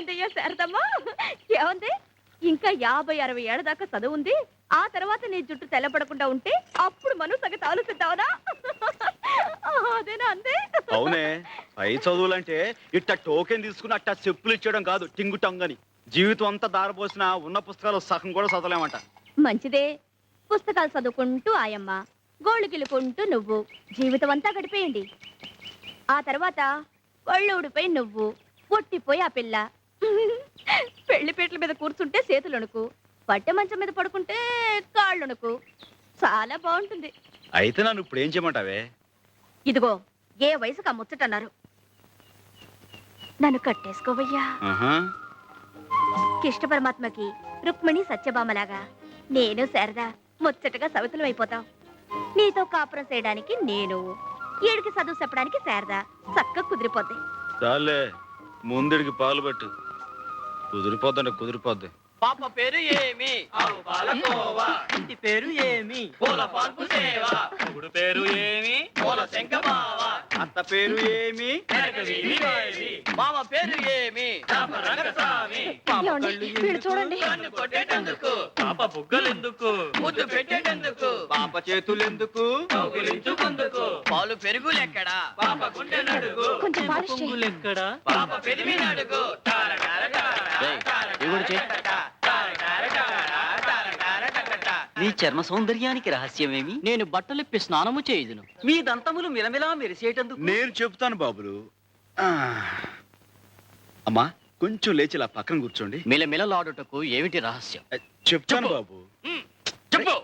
ఏముందయ్యా శారదమ్మా, ఏముంది? ఇంకా 50-60 ఏళ్ల దాకా చదువు ఉంది. ఆ తర్వాత నీ జుట్టు తెల్లబడకుండా ఉంటే అప్పుడు మనం సగతి ఆలోచిద్దావనా? అదేనా అందే? అవునే, పై చదువులంటే ఇట్ట టోకెన్ తీసుకుని అట్ట చెప్పులు ఇచ్చేయడం కాదు, టింగు టంగని. జీవితం అంతా దారపోసిన ఉన్న పుస్తకాలు సగం కూడా చదవలేమంట. మంచిదే, పుస్తకాలు చదువుకుంటూ ఆయమ్మ, గోళ్ళు గిల్లుకుంటూ నువ్వు జీవితం అంతా గడిపేయండి. ఆ తర్వాత ఒళ్ళు ఊడిపోయి నువ్వు, పొట్టిపోయి ఆ పిల్ల. పెళ్లి పీటల మీద కూర్చుంటే చేతులొణుకు, పట్టె మంచం మీద పడుకుంటే కాళ్ళొణుకు. చాలా బాగుంటుంది. అయితే నన్ను ఇప్పుడు ఏం చేయమంటావే? ఇదిగో, ఏ వయసుకు ఆ ముచ్చటన్నారు. నన్ను కట్టేసుకోవయ్యా. కృష్ణ పరమాత్మకి రుక్మిణి సత్యభామలాగా నేను శారద ముచ్చటగా సవితులం అయిపోతాం. నీతో కాపురం చేయడానికి నేను, ఏడికి చదువు చెప్పడానికి శారద చక్కగా కుదిరిపోద్ది. చాలే, ముందుడికి పాలు పట్టు. కుదిరిపోద్దండి, కుదిరిపోద్ది. పాప పేరు ఏమి? పాలకోవా. ఇంటి పేరు ఏమి? పూల పాల్పు సేవ. గుడు పేరు ఏమి? పూల శంఖమావ. అత్త పేరు ఏమి? మామ పేరు ఏమి? చూడండి, కొట్టేటందుకు. పాప బుగ్గలెందుకు? ముద్దు పెట్టేటందుకు. పాప చేతులెందుకు? కౌగిలించుకుందుకు. పాలు పెరుగులెక్కడా? పాప గుండె నడుగు. కొంచెం పొంగులెక్కడా? పాప పెదిమి నడుగు. నీ చర్మ సౌందర్యానికి రహస్యమేమి? నేను బట్టలిప్పి స్నానము చేయుదును. మీ దంతములు మిలమిలా మెరిసేటందుకు నేను చెప్తాను బాబులు. అమ్మా, కొంచెం లేచి ఇలా పక్కన కూర్చోండి. మిలమిలలాడుటకు ఏమిటి రహస్యం? చెప్తాను బాబు. చెప్పు.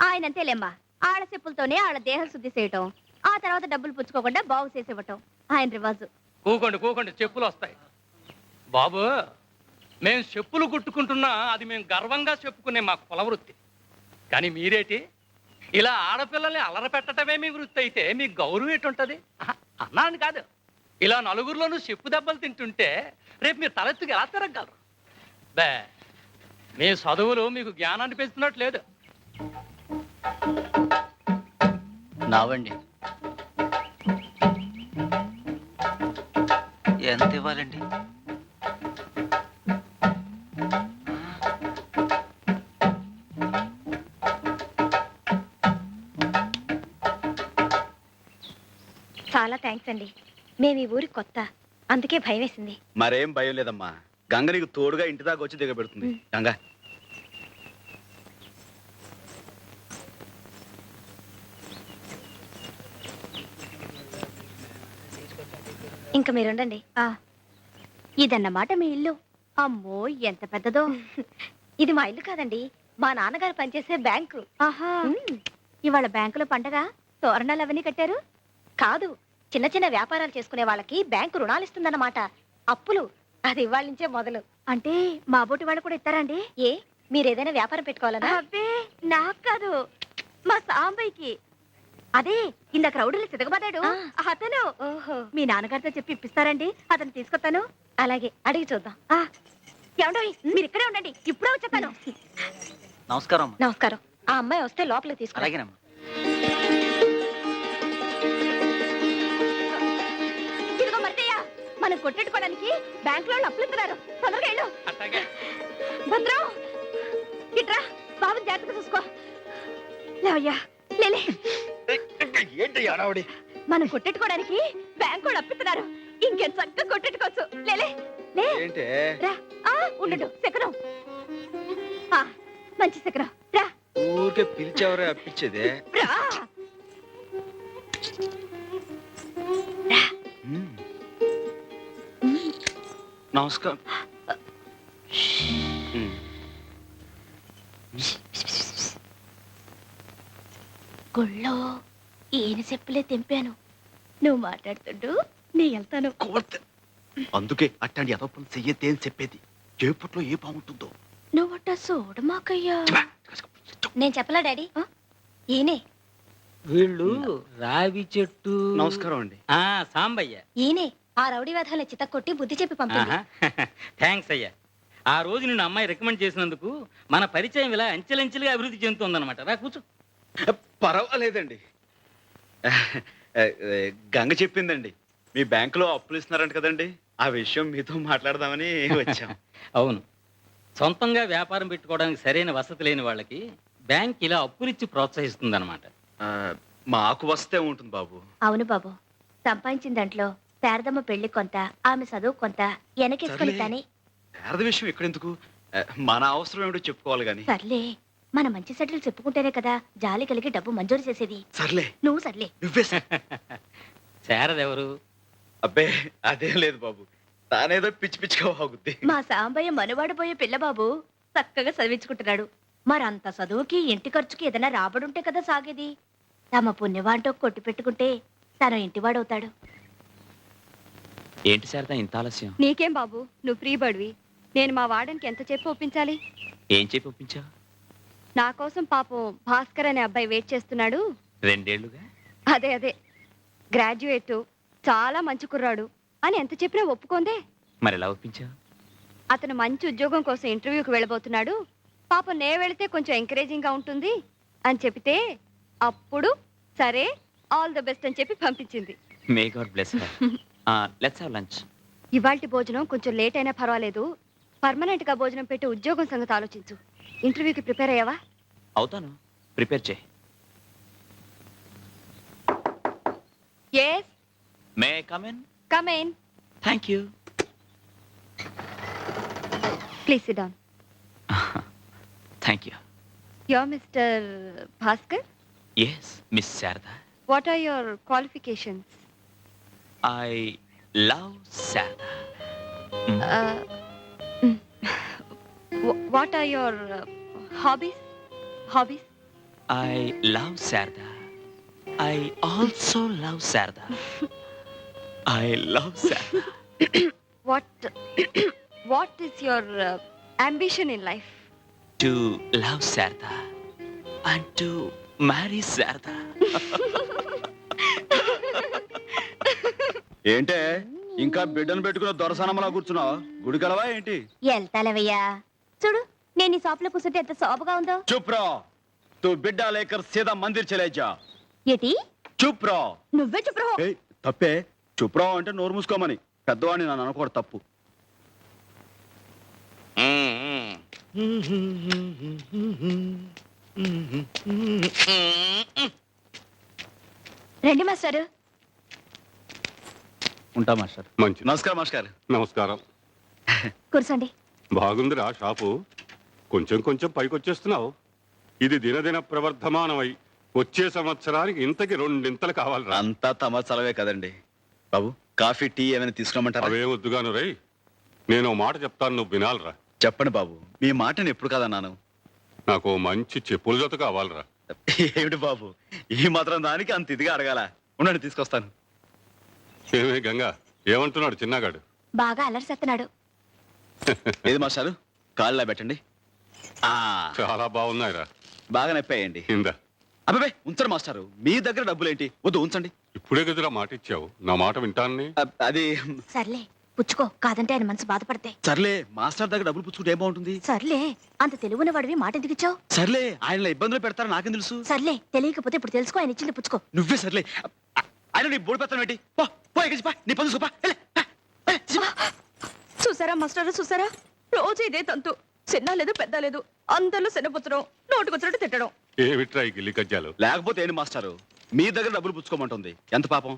ఆయనంతేలేమ్మా, ఆళ్ళ చెప్పులతోనే ఆళ్ళ దేహ శుద్ధి చేయటం, ఆ తర్వాత డబ్బులు పుచ్చుకోకుండా బాగు చేసేవటం ఆయన రివాజు. కూకోండి, చెప్పులు వస్తాయి. బాబు, మేము చెప్పులు కుట్టుకుంటున్నా అది మేము గర్వంగా చెప్పుకునే మా కుల వృత్తి. కానీ మీరేటి ఇలా ఆడపిల్లల్ని అలర పెట్టడమే మీ వృత్తి అయితే మీ గౌరవం ఎటుంటది? అన్నాను కాదు, ఇలా నలుగురిలోనూ చెప్పు దెబ్బలు తింటుంటే రేపు మీరు తలెత్తుకు ఎలా తిరగలరు? బే, మీ చదువులు మీకు జ్ఞానాన్ని పెంచుతున్నట్లేదు. నావండి. ఎంత ఇవ్వాలండి? చాలా థ్యాంక్స్ అండి. మేము ఈ ఊరికి కొత్త, అందుకే భయం వేసింది. మరేం భయం లేదమ్మా, గంగ నీకు తోడుగా ఇంటి దాకా వచ్చి దిగబెడుతుంది. గంగ, ఇంకా మీరుండండి. ఇదన్నమాట మీ ఇల్లు? అమ్మో, ఎంత పెద్దదో. ఇది మా ఇల్లు కాదండి, మా నాన్నగారు పనిచేసే బ్యాంకు. ఆహా, ఇవాళ బ్యాంకులో పండగ తోరణాలు అవన్నీ కట్టారు? కాదు, చిన్న చిన్న వ్యాపారాలు చేసుకునే వాళ్ళకి బ్యాంకు రుణాలు ఇస్తుందన్నమాట. అప్పులు అది ఇవాళ నుంచే మొదలు. అంటే మా బోటి వాళ్ళు కూడా ఇస్తారండి? ఏ, మీరేదైనా వ్యాపారం పెట్టుకోవాలన్నా? అబ్బే, నాకు కాదు, మా సాంబయ్యకి. అదే ఇందాక రౌడీలు చితకబడ్డాడు అతను. ఓహో, మీ నాన్నగారితో చెప్పి ఇప్పిస్తారండి? అతను తీసుకొస్తాను. అలాగే, అడిగి చూద్దాం. ఏమండో, మీరు ఇక్కడే ఉండండి, ఇప్పుడే వచ్చేస్తాను. నమస్కారం. నమస్కారం. ఆ అమ్మాయి వస్తే లోపలికి తీసుకు. అలాగేనమ్మా. ఇదిగో మర్తయ్య, మనం కొట్టెట్టుకోవడానికి బ్యాంక్ లో అప్పులు ఇస్తున్నారు. తొందరగా వెళ్ళు. భద్రం, ఇట్రా, బాబుని జాగ్రత్తగా చూసుకో. లేవయ్యా, లేలే. ఏంటి అడావుడి? మనం కొట్టెట్టుకోవడానికి బ్యాంక్ వాళ్ళు అప్పిస్తున్నారు. ఇంకెంత చక్కగా కొట్టెట్టుకోవచ్చు. లేలే, లే. ఏంటి? రా, ఉండు, శకనం. మంచి శకరం రా ఊరికే పిలిచేవరే అప్పించేదే. రా మ్మ్. నమస్కారం. మ్మ్. గుళ్ళో ఈయన చెప్పులే తెంపాను. నువ్వు మాట్లాడుతుండు నీ వెళ్తాను. కోవర్త్. అందుకే అట్టండి అదొప్పని చెయ్యతే అని చెప్పేది. చేపట్లో ఏ బాగుంటుందో. నువ్వట చూడమాకయ్యా. నేను చెప్పలా డాడీ. ఈయనే వీళ్ళు రావి చెట్టు. నమస్కారం అండి. సాంబయ్య. ఈయనే ఆ రౌడీ వేధాల చిత్త కొట్టి బుద్ధి చెప్పి పంపింది. థ్యాంక్స్ అయ్యా. ఆ రోజు నిన్ను అమ్మాయి రికమెండ్ చేసినందుకు మన పరిచయం ఇలా అంచెలంచెలుగా అభివృద్ధి చెందుతుందన్నమాట. రా కూర్చో. పర్వాలేదండి. గంగ చెప్పిందండి మీ బ్యాంకులో అప్పులు ఇస్తున్నారంట కదండి. ఆ విషయం మీతో మాట్లాడదామని వచ్చాం. అవును, సొంతంగా వ్యాపారం పెట్టుకోవడానికి సరైన వసతి లేని వాళ్ళకి బ్యాంక్ ఇలా అప్పులిచ్చి ప్రోత్సహిస్తుందన్నమాట. ఆ, మాకు వస్తే ఉంటుంది బాబు. అవును బాబు, సంపాదించిన దాంట్లో శారదమ్మ పెళ్లి కొంత, ఆమె చదువు కొంత వెనకేసుకొని సర్లే. తానే. పేద విషయం ఎక్కడెందుకు, మన అవసరం ఏమిటో చెప్పుకోవాలి గాని. సర్లే, మన మంచి సెటిల్ చెప్పుకుంటేనే కదా జాలి కలిగి డబ్బు మంజూరు చేసేది. సర్లే నువ్వు సర్లే. నువ్వే శారదెవరు? అబ్బే అదేం లేదు బాబు, తానేదో పిచ్చి పిచ్చిగా బాగుద్ది. మా సాంబయ్య మనువాడిపోయే పిల్ల బాబు చక్కగా చదివించుకుంటున్నాడు. మరంత చదువుకి ఇంటి ఖర్చుకి ఏదైనా రాబడుంటే కదా సాగేది. తమ పుణ్యవాంటో కొట్టి పెట్టుకుంటే తను ఇంటివాడవుతాడు. ఏంటి శారదా ఇంత ఆలస్యం? నీకేం బాబు, నువ్వు ఫ్రీ బడివి. నేను మా వాడనికి ఎంత చెప్పి ఒప్పించాలి? ఏం చెప్పి ఒప్పించావు? నా కోసం పాపం భాస్కర్ అనే అబ్బాయి వెయిట్ చేస్తున్నాడు. 2 ఏళ్లుగా. అదే గ్రాడ్యుయేట్, చాలా మంచి కుర్రాడు అని ఎంత చెప్పినా ఒప్పుకోందే. మరి ఎలా ఒప్పించావు? అతను మంచి ఉద్యోగం కోసం ఇంటర్వ్యూకి వెళ్ళబోతున్నాడు. పాపం నే వెళితే కొంచెం ఎంకరేజింగ్ గా ఉంటుంది అని చెప్తే అప్పుడు సరే ఆల్ ద బెస్ట్ అని చెప్పి పంపించింది. May God bless her. Let's have lunch. ఇవాల్టి భోజనం కొంచెం లేట్ అయినా పర్వాలేదు. పర్మనెంట్ గా భోజనం పెట్టి ఉద్యోగం సంగతి ఆలోచించు. ఇంటర్వ్యూకి ప్రిపేర్ అయ్యావా? అవుతాను, ప్రిపేర్ చేయి. Yes, may come in? Come in. Thank you. Please sit down. Thank you. You're Mr. Bhaskar? Yes miss Sharada. What are your qualifications? I love Sharada. Uh, what are your hobbies? Hobbies? I love Sharada. I also love Sharada. I love Sharada. What is your ambition in life? To love Sharada and to marry Sharada. ఏంటే ఇంకా బిడ్డను పెట్టుకున్న దొరసనమలా కూర్చున్నావు? గుడికలవా ఏంటి? వెళ్తాలేవయ్యా. చూడు, నేను ఈ shop లో కూర్చుంటే ఎంత శోభగా ఉందో. చుప్ రా, తూ బిడ్డ లేకర్ సీదా మందిర్ చలే జా. ఏటి? చుప్ రా. నువ్వే చెప్పు. ఏయ్, తప్పే. చుప్ రా అంటే నోరు మూసుకోమని. పెద్దవాడిని నన్ను అనుకోడు, తప్పు. రండి మాస్టారు. ఉంటా మాస్టర్. మంచి నమస్కారం మాస్టర్. నమస్కారం. కూర్చోండి. బాగుందిరా షాపు. కొంచెం కొంచెం పైకొచ్చేస్తున్నావు. ఇది దినదిన ప్రవర్ధమానమై వచ్చే సంవత్సరానికి ఇంతకి 2 ఇంతలు కావాలిరా. అంతా తమ చలవే కదండి. బాబు, కాఫీ టీ ఏమైనా తీసుకురమ్మంటారా? అవే వద్దుగాను రై. నేను ఓ మాట చెప్తాను, నువ్వు వినాలిరా. చెప్పండి బాబు, మీ మాటని ఎప్పుడు కాదన్నాను. నాకు ఓ మంచి చెప్పుల జత కావాలిరా. ఏమిటి బాబు, ఈ మాత్రం దానికి అంత ఇదిగా అడగాల? ఉండండి, తీసుకొస్తాను. ఏమే గంగా, ఏమంటున్నాడు చిన్నగాడు? బాగా అలరిసేస్తున్నాడు. ఏది మాస్టారు, కాళ్ళ పెట్టండి. ఆ చాలా బాగున్నాయిరా. బాగా నొప్పాయండి. ఇందా, అబ్బాయి ఉంచండి మాస్టారు, మీ దగ్గర డబ్బులేంటి? వద్దు, ఉంచండి. ఇప్పుడే గదిరా మాట ఇచ్చావు. నా మాట వింటాన్ని. అది సర్లే, పుచ్చుకో. కాదంటే ఆయన మనసు బాధపడతాయి. సర్లే, మాస్టర్ దగ్గర డబ్బులు పుచ్చుకుంటే ఏం బాగుంటుంది? సర్లే, అంత తెలుగున్న వాడివి మాట ఎందుకు ఇచ్చావు? సర్లే, ఆయన ఇబ్బందులు పెడతారని నాకేం తెలుసు? సర్లే, తెలియకపోతే ఇప్పుడు తెలుసుకో. ఆయన ఇచ్చింది పుచ్చుకో. నువ్వే సర్లే. ఆయన నీ బోడి పెడతాను ఏంటి? పో, పో, ఎగిసి పో, నీ పని చూసుకో, పో, వెళ్ళు, పో, వెళ్ళు, చూసుకో. చూసారా మాస్టారు, చూసారా? రోజు ఇదే తంతు. చిన్న లేదు పెద్ద లేదు, అందరిలో శనపుచ్చడం, నోటుకొచ్చినట్టు తిట్టడం. ఏమిట్రా ఈ గిల్లి కజ్జాలు? లేకపోతే ఏంటి మాస్టారు, మీ దగ్గర డబ్బులు పుచ్చుకోమంటుంది. ఎంత పాపం.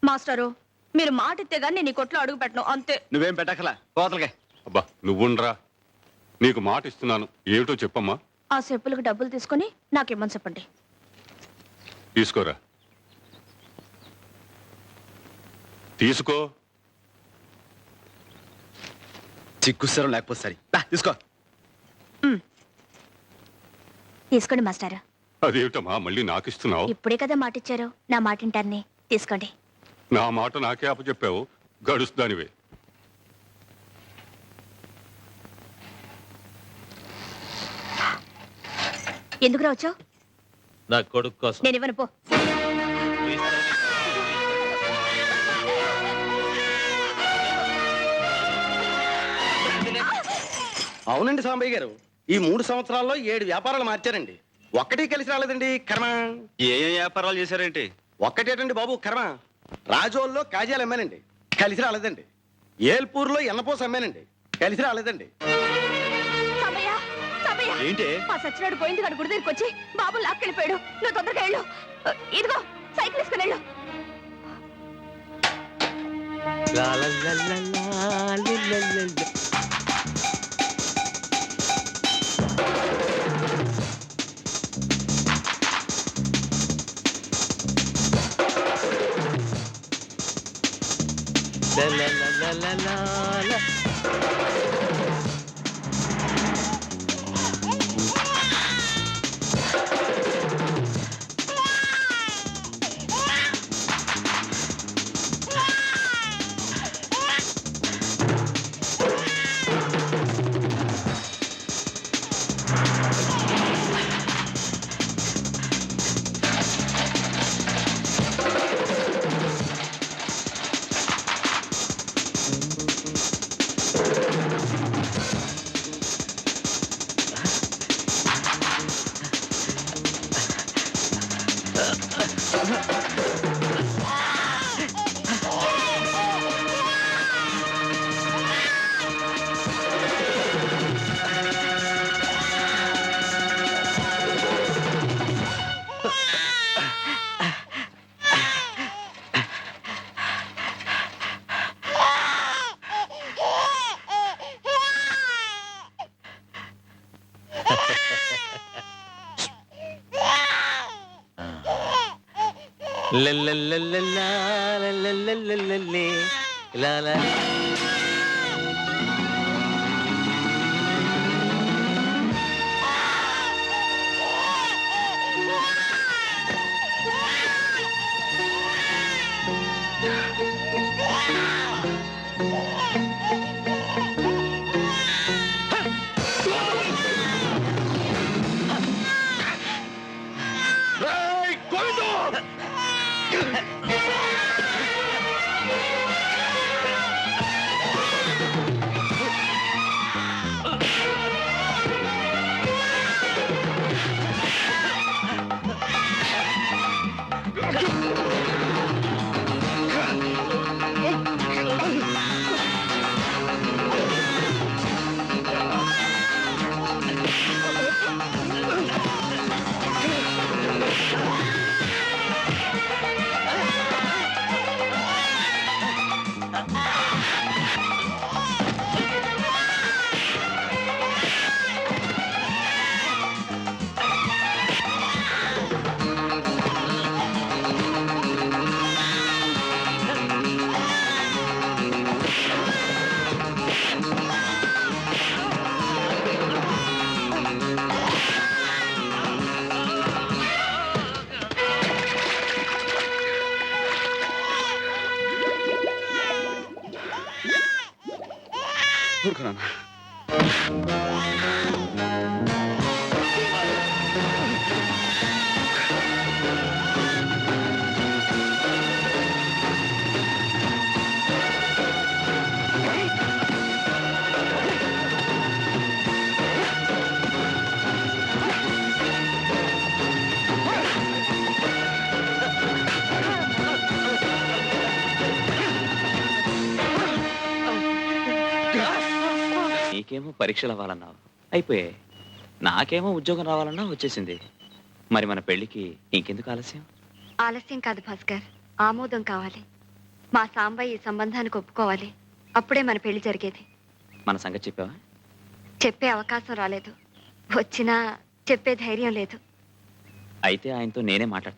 మాస్టారు, మీరు మాట ఇస్తే గానీ నేను ఈ కొట్లో అడుగు పెట్టను, అంతే. నువ్వేం పెట్టకలా, కోతలకే. అబ్బా నువ్వుండ్రా. నీకు మాట ఇస్తున్నాను, ఏమిటో చెప్పమ్మా. ఆ చెప్పులకు డబ్బులు తీసుకొని నాకేమని చెప్పండి. తీసుకోరా, తీసుకో. చిక్కుస్తారం లేకపోతే సరే తీసుకో. తీసుకోండి మాస్టారు. అదేమిటమ్మా మళ్ళీ నాకు ఇస్తున్నావు? ఇప్పుడే కదా మాటిచ్చారు, నా మాటింటాన్ని. తీసుకోండి. నా మాట నాకే అప్పచెప్పావు, గడుస్తానివే. ఎందుకు రావచ్చావు? నా కొడుకు కోసం. నేను ఇవ్వను, పో. అవునండి సాంబయ్య గారు, ఈ 3 సంవత్సరాల్లో 7 వ్యాపారాలు మార్చారండి. ఒక్కటి కలిసి రాలేదండి కర్మ. ఏ వ్యాపారాలు చేశారేంటి? ఒక్కటేటండి బాబు కర్మ. రాజోల్లో కాజాలు అమ్మానండి, కలిసి రాలేదండి. ఏల్పూర్లో ఎన్నపోస అమ్మానండి, కలిసి రాలేదండి. సమయ్య, సమయ్య. ఏంటి? మా సచ్చినాడు పోయింది కాడు గుడి దగ్గరికి వచ్చి బాబు లాక్కెళ్ళిపోయాడు. నువ్వు తొందరగా వెళ్ళు. ఇదిగో సైకిల్ వేసుకుని వెళ్ళు. నీకేమో పరీక్షలు అవ్వాలన్నావు, అయిపోయాయి. నాకేమో ఉద్యోగం రావాలన్నా వచ్చేసింది. మరి మన పెళ్లికి ఇంకెందుకు ఆలస్యం? ఆలస్యం కాదు భాస్కర్, ఆమోదం కావాలి. మా సాంబయ్య ఈ సంబంధానికి ఒప్పుకోవాలి. అప్పుడే మన పెళ్లి జరిగేది. మన సంగతి చెప్పావా? చెప్పే అవకాశం రాలేదు. వచ్చినా చెప్పే ధైర్యం లేదు. అయితే ఆయనతో నేనే మాట్లాడతాను.